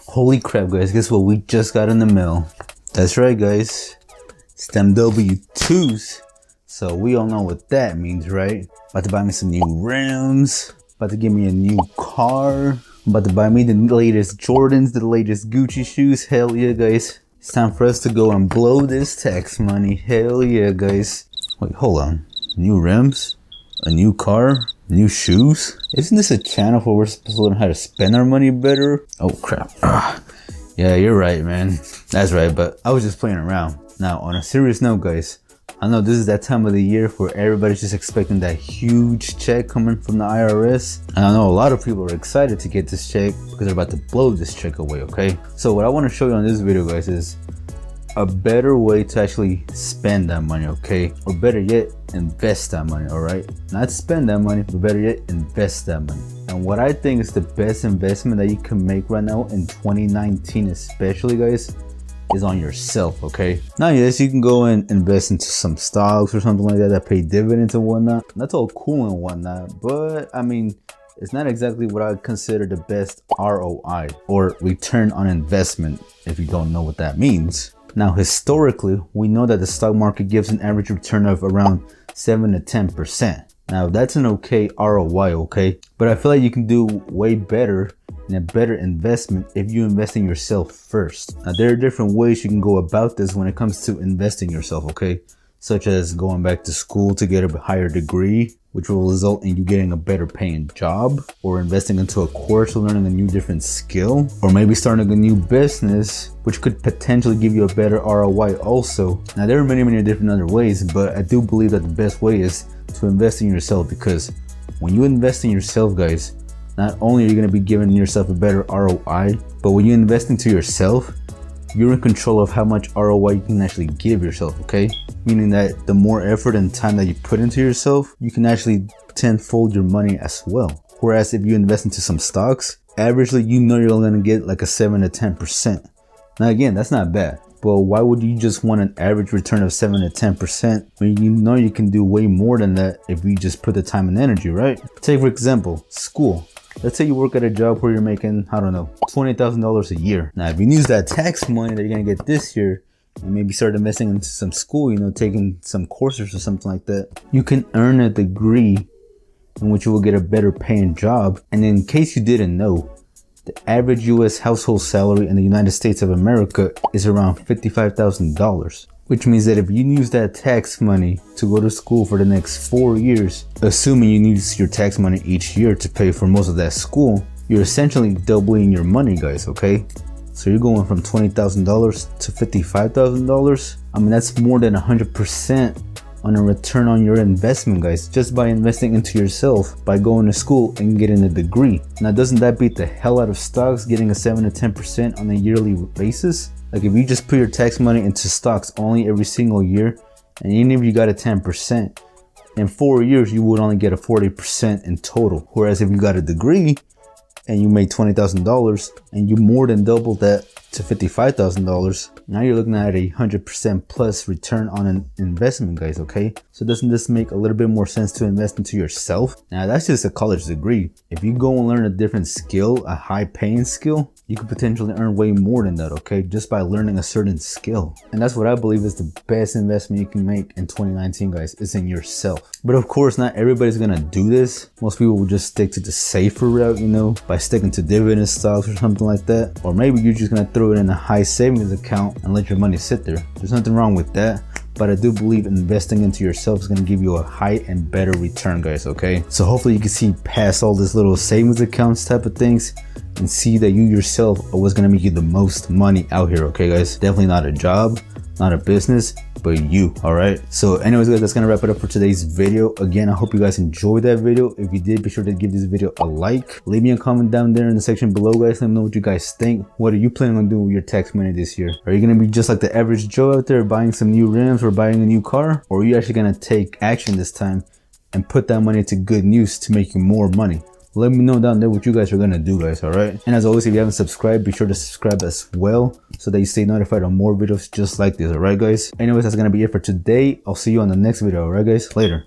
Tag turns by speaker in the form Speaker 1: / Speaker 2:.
Speaker 1: Holy crap, guys, guess what we just got in the mail? That's right, guys, STEM W2s. So we all know what that means, right? About to buy me some new rims, about to give me a new car, about to buy me the latest Jordans, the latest Gucci shoes. Hell yeah, guys. It's time for us to go and blow this tax money. Hell yeah, guys. Wait, hold on. New rims? A new car? New shoes? Isn't this a channel where we're supposed to learn how to spend our money better? Oh crap. Yeah, you're right, man. That's right, but I was just playing around. Now, on a serious note, guys, I know this is that time of the year where everybody's just expecting that huge check coming from the IRS. And I know a lot of people are excited to get this check because they're about to blow this check away, okay? So what I want to show you on this video, guys, is a better way to actually spend that money, okay? Or better yet, invest that money, all right? Not spend that money, but better yet, invest that money. And what I think is the best investment that you can make right now in 2019 especially, guys, is on yourself, okay? Now, yes, you can go and invest into some stocks or something like that that pay dividends and whatnot. That's all cool and whatnot, but I mean, it's not exactly what I consider the best ROI, or return on investment, if you don't know what that means. Now, historically, we know that the stock market gives an average return of around 7 to 10%. Now, that's an okay ROI, okay? But I feel like you can do way better and a better investment if you invest in yourself first. Now, there are different ways you can go about this when it comes to investing yourself, okay? Such as going back to school to get a higher degree, which will result in you getting a better paying job, or investing into a course or learning a new different skill, or maybe starting a new business, which could potentially give you a better ROI also. Now, there are many different other ways, but I do believe that the best way is to invest in yourself, because when you invest in yourself, guys, not only are you going to be giving yourself a better ROI, but when you invest into yourself, you're in control of how much ROI you can actually give yourself, okay? Meaning that the more effort and time that you put into yourself, you can actually tenfold your money as well. Whereas if you invest into some stocks, averagely, you know you're only gonna get like a 7 to 10%. Now again, that's not bad, but why would you just want an average return of 7 to 10% when you know you can do way more than that if you just put the time and energy, right? Take for example, school. Let's say you work at a job where you're making, I don't know, $20,000 a year. Now, if you use that tax money that you're gonna get this year and maybe start investing into some school, you know, taking some courses or something like that, you can earn a degree in which you will get a better paying job. And in case you didn't know, the average US household salary in the United States of America is around $55,000. Which means that if you use that tax money to go to school for the next 4 years, assuming you use your tax money each year to pay for most of that school, you're essentially doubling your money, guys, okay? So you're going from $20,000 to $55,000. I mean, that's more than 100% on a return on your investment, guys, just by investing into yourself, by going to school and getting a degree. Now, doesn't that beat the hell out of stocks, getting a 7 to 10% on a yearly basis? Like, if you just put your tax money into stocks only every single year, and even if you got a 10%, in 4 years, you would only get a 40% in total. Whereas if you got a degree and you made $20,000 and you more than doubled that to $55,000, now you're looking at a 100% plus return on an investment, guys, okay? So doesn't this make a little bit more sense to invest into yourself? Now, that's just a college degree. If you go and learn a different skill, a high paying skill, you could potentially earn way more than that, okay? Just by learning a certain skill. And that's what I believe is the best investment you can make in 2019, guys, is in yourself. But of course, not everybody's gonna do this. Most people will just stick to the safer route, you know, by sticking to dividend stocks or something like that. Or maybe you're just gonna throw it in a high savings account and let your money sit there. There's nothing wrong with that. But I do believe investing into yourself is going to give you a high and better return, guys, okay? So hopefully you can see past all this little savings accounts type of things and see that you yourself are what's going to make you the most money out here, okay, guys? Definitely not a job, not a business, but you, all right? So anyways, guys, that's gonna wrap it up for today's video. Again, I hope you guys enjoyed that video. If you did, be sure to give this video a like. Leave me a comment down there in the section below, guys. Let me know what you guys think. What are you planning on doing with your tax money this year? Are you gonna be just like the average Joe out there, buying some new rims or buying a new car? Or are you actually gonna take action this time and put that money to good use to make you more money? Let me know down there what you guys are gonna do, guys, all right? And as always, if you haven't subscribed, be sure to subscribe as well so that you stay notified on more videos just like this, all right, guys? Anyways, that's gonna be it for today. I'll see you on the next video, all right, guys? Later.